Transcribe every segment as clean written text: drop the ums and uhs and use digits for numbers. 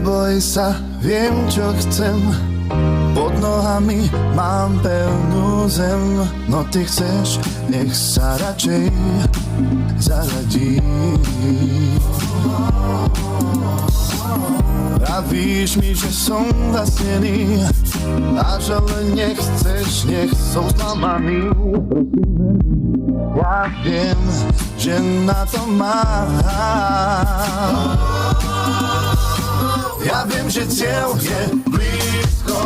Neboj sa, viem čo chcem. Pod nohami mám pevnú zem. No ty chceš, nech sa radšej zaradí. Pravíš mi, že som zasnený a že len nechceš, nech som sklamaný. Ja viem, že na to mám. Ja viem, že cieľ je blízko.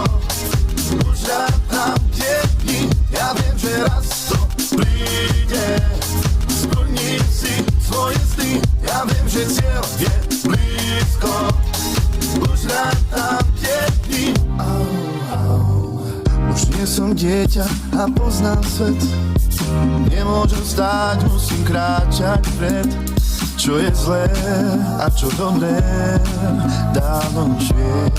Už rátam tie dni. Ja viem, že raz to príde. Splní si svoje sny. Ja viem, že cieľ je blízko. Už rátam tie dni. Už nie som dieťa a poznám svet. Nemôžem stáť, musím kráčať vpred. Čo je zlé a čo dobré, dávno už viem.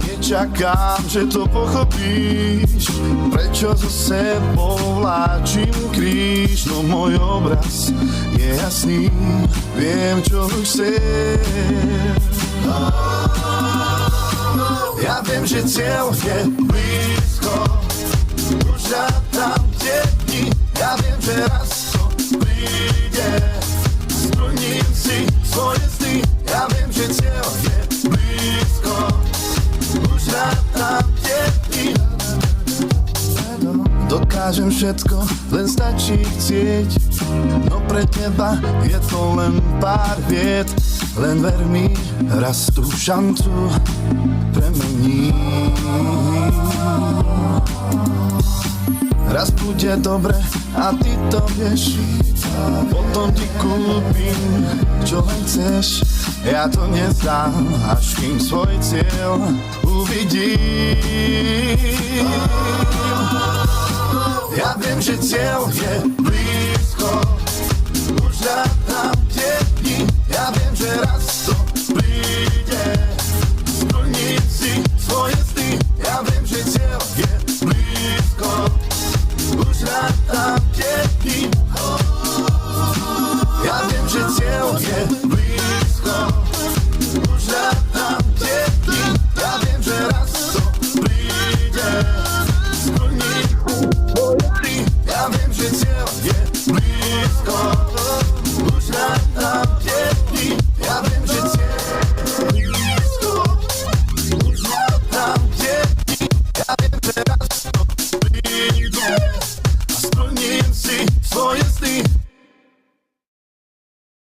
Nečakám, že to pochopíš, prečo so sebou vláčim kríž. No môj obraz je jasný, viem, čo už chcem. Ja viem, že cieľ je blízko. Už rátam tie dni. Ja viem, že raz to príde. Splním si svoje sny. Ja viem, že cieľ je blízko. Už rátam tie dni. Dokážem všetko, len stačí chcieť. No pre teba je to len pár viet. Len ver mi, raz tú šancu premení. Raz bude dobre a ty to vieš. Potom ti kúpim, čo len chceš. Ja to nezdám, až kým svoj cieľ uvidím. Ja viem, že cieľ je blízko. Už rád